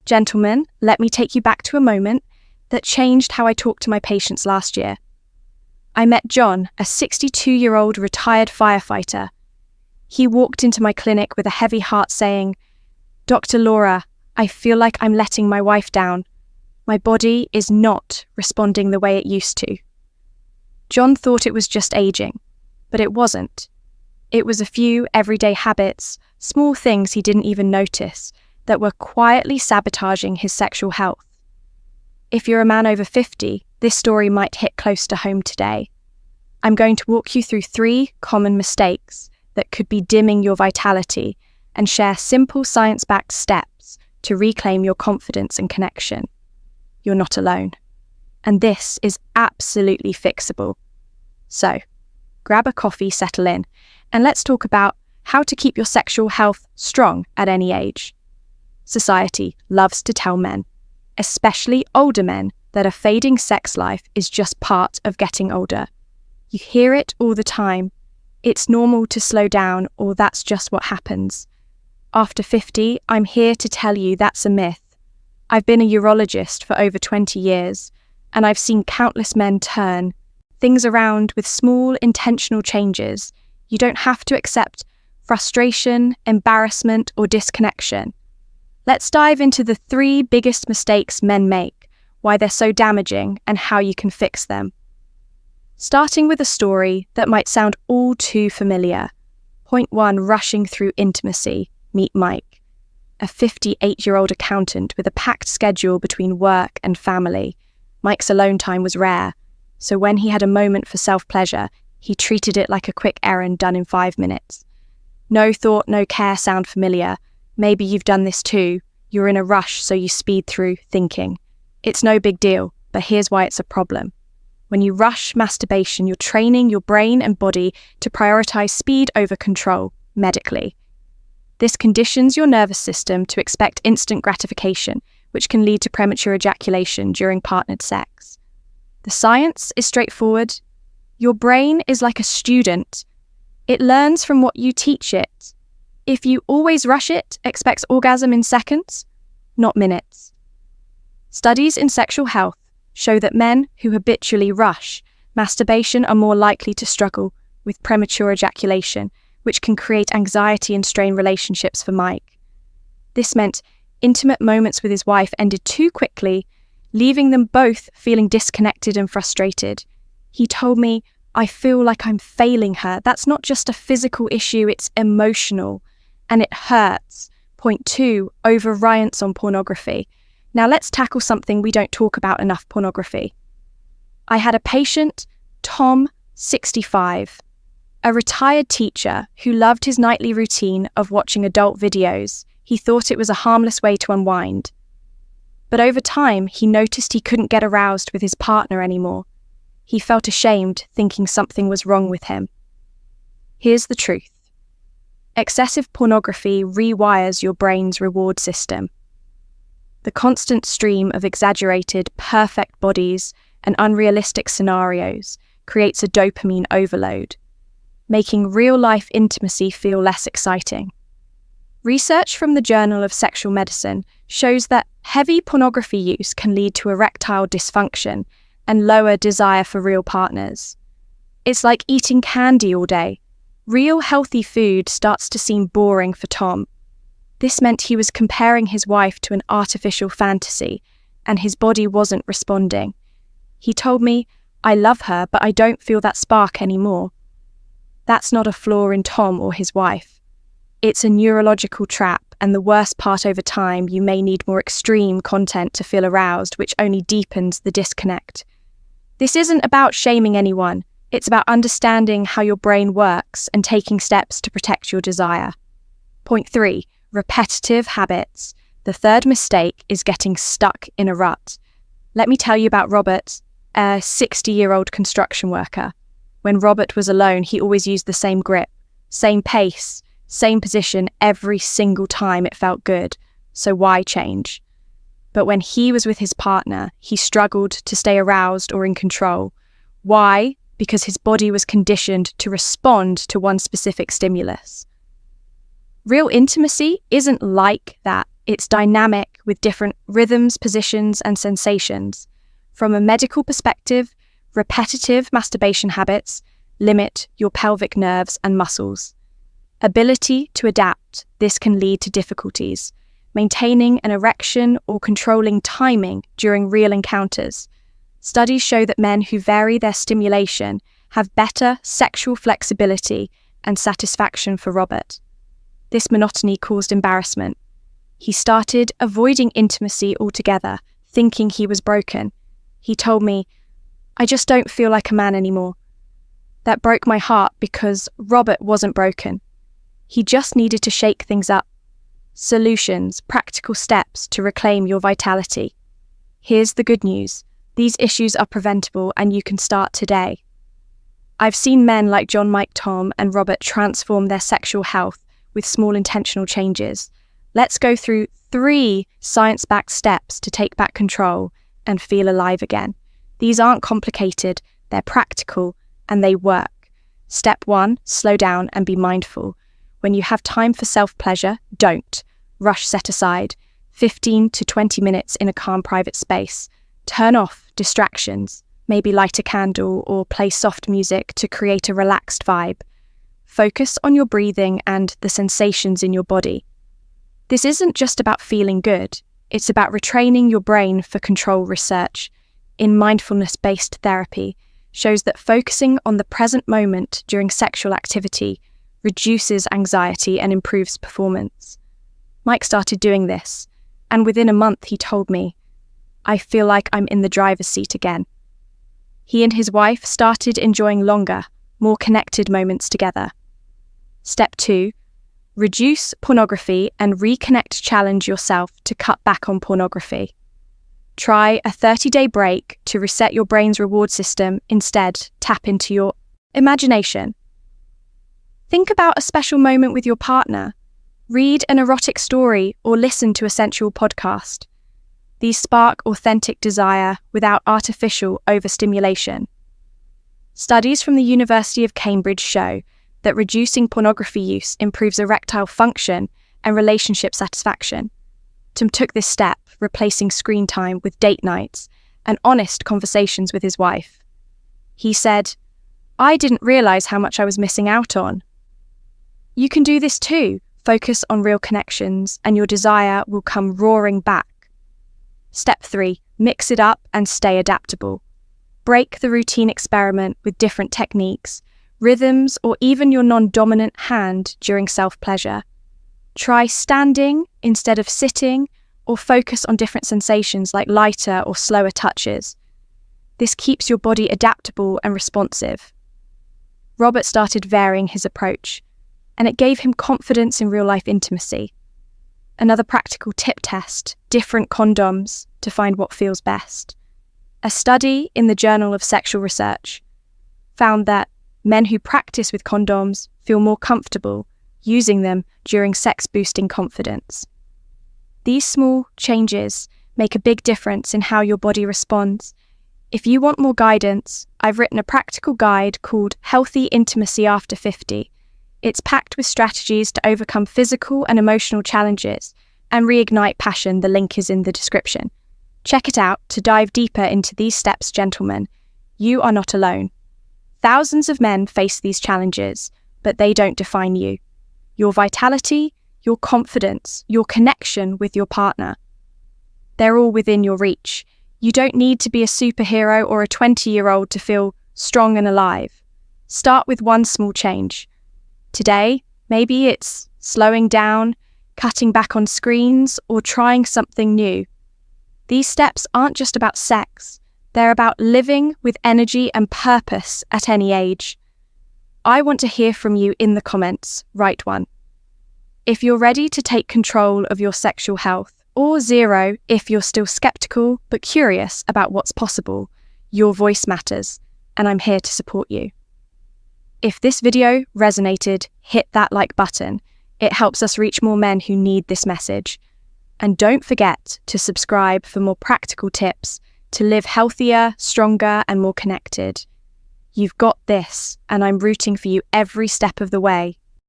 Gentlemen, let me take you back to a moment that changed how I talked to my patients last year. I met John, a 62-year-old retired firefighter. He walked into my clinic with a heavy heart saying, "Dr. Laura, I feel like I'm letting my wife down. My body is not responding the way it used to." John thought it was just aging, but it wasn't. It was a few everyday habits, small things he didn't even notice, that were quietly sabotaging his sexual health. If you're a man over 50, this story might hit close to home today. I'm going to walk you through 3 common mistakes that could be dimming your vitality and share simple science-backed steps to reclaim your confidence and connection. You're not alone. And this is absolutely fixable. So, grab a coffee, settle in, and let's talk about how to keep your sexual health strong at any age. Society loves to tell men, especially older men, that a fading sex life is just part of getting older. You hear it all the time. It's normal to slow down, or that's just what happens. After 50, I'm here to tell you that's a myth. I've been a urologist for over 20 years, and I've seen countless men turn things around with small, intentional changes. You don't have to accept frustration, embarrassment, or disconnection. Let's dive into the 3 biggest mistakes men make, why they're so damaging, and how you can fix them. Starting with a story that might sound all too familiar. Point 1, rushing through intimacy. Meet Mike, a 58-year-old accountant with a packed schedule between work and family. Mike's alone time was rare, so when he had a moment for self-pleasure, he treated it like a quick errand done in 5 minutes. No thought, no care sound familiar. Maybe you've done this too. You're in a rush, so you speed through thinking. It's no big deal, but here's why it's a problem. When you rush masturbation, you're training your brain and body to prioritize speed over control, medically. This conditions your nervous system to expect instant gratification, which can lead to premature ejaculation during partnered sex. The science is straightforward. Your brain is like a student. It learns from what you teach it. If you always rush it, expects orgasm in seconds, not minutes. Studies in sexual health show that men who habitually rush masturbation are more likely to struggle with premature ejaculation, which can create anxiety and strain relationships for Mike. This meant intimate moments with his wife ended too quickly, leaving them both feeling disconnected and frustrated. He told me, "I feel like I'm failing her. That's not just a physical issue, it's emotional. And it hurts." Point 2, over-reliance on pornography. Now let's tackle something we don't talk about enough: pornography. I had a patient, Tom, 65, a retired teacher who loved his nightly routine of watching adult videos. He thought it was a harmless way to unwind. But over time, he noticed he couldn't get aroused with his partner anymore. He felt ashamed, thinking something was wrong with him. Here's the truth. Excessive pornography rewires your brain's reward system. The constant stream of exaggerated, perfect bodies and unrealistic scenarios creates a dopamine overload, making real-life intimacy feel less exciting. Research from the Journal of Sexual Medicine shows that heavy pornography use can lead to erectile dysfunction and lower desire for real partners. It's like eating candy all day. Real healthy food starts to seem boring for Tom. This meant he was comparing his wife to an artificial fantasy, and his body wasn't responding. He told me, "I love her, but I don't feel that spark anymore." That's not a flaw in Tom or his wife. It's a neurological trap, and the worst part, over time, you may need more extreme content to feel aroused, which only deepens the disconnect. This isn't about shaming anyone. It's about understanding how your brain works and taking steps to protect your desire. Point 3, repetitive habits. The 3rd mistake is getting stuck in a rut. Let me tell you about Robert, a 60-year-old construction worker. When Robert was alone, he always used the same grip, same pace, same position every single time. It felt good. So why change? But when he was with his partner, he struggled to stay aroused or in control. Why? Because his body was conditioned to respond to one specific stimulus. Real intimacy isn't like that. It's dynamic with different rhythms, positions, and sensations. From a medical perspective, repetitive masturbation habits limit your pelvic nerves and muscles. Ability to adapt, this can lead to difficulties. Maintaining an erection or controlling timing during real encounters. Studies show that men who vary their stimulation have better sexual flexibility and satisfaction for Robert. This monotony caused embarrassment. He started avoiding intimacy altogether, thinking he was broken. He told me, "I just don't feel like a man anymore." That broke my heart because Robert wasn't broken. He just needed to shake things up. Solutions, practical steps to reclaim your vitality. Here's the good news. These issues are preventable and you can start today. I've seen men like John, Mike, Tom, and Robert transform their sexual health with small intentional changes. Let's go through 3 science-backed steps to take back control and feel alive again. These aren't complicated, they're practical, and they work. Step 1, slow down and be mindful. When you have time for self-pleasure, don't. Rush set aside 15 to 20 minutes in a calm private space. Turn off distractions, maybe light a candle or play soft music to create a relaxed vibe. Focus on your breathing and the sensations in your body. This isn't just about feeling good, it's about retraining your brain for control. Research in mindfulness-based therapy shows that focusing on the present moment during sexual activity reduces anxiety and improves performance. Mike started doing this, and within a month he told me, "I feel like I'm in the driver's seat again." He and his wife started enjoying longer, more connected moments together. Step 2, reduce pornography and reconnect. Challenge yourself to cut back on pornography. Try a 30-day break to reset your brain's reward system. Instead, tap into your imagination. Think about a special moment with your partner. Read an erotic story or listen to a sensual podcast. These spark authentic desire without artificial overstimulation. Studies from the University of Cambridge show that reducing pornography use improves erectile function and relationship satisfaction. Tom took this step, replacing screen time with date nights and honest conversations with his wife. He said, "I didn't realize how much I was missing out on." You can do this too. Focus on real connections and your desire will come roaring back. Step 3, mix it up and stay adaptable. Break the routine, experiment with different techniques, rhythms, or even your non-dominant hand during self-pleasure. Try standing instead of sitting, or focus on different sensations like lighter or slower touches. This keeps your body adaptable and responsive. Robert started varying his approach, and it gave him confidence in real-life intimacy. Another practical tip: test different condoms to find what feels best. A study in the Journal of Sexual Research found that men who practice with condoms feel more comfortable using them during sex, boosting confidence. These small changes make a big difference in how your body responds. If you want more guidance, I've written a practical guide called Healthy Intimacy After 50. It's packed with strategies to overcome physical and emotional challenges and reignite passion. The link is in the description. Check it out to dive deeper into these steps, gentlemen. You are not alone. Thousands of men face these challenges, but they don't define you. Your vitality, your confidence, your connection with your partner, they're all within your reach. You don't need to be a superhero or a 20-year-old to feel strong and alive. Start with one small change. Today, maybe it's slowing down, cutting back on screens, or trying something new. These steps aren't just about sex. They're about living with energy and purpose at any age. I want to hear from you in the comments. Write one if you're ready to take control of your sexual health, or 0 if you're still skeptical but curious about what's possible. Your voice matters, and I'm here to support you. If this video resonated, hit that like button. It helps us reach more men who need this message. And don't forget to subscribe for more practical tips to live healthier, stronger, and more connected. You've got this, and I'm rooting for you every step of the way.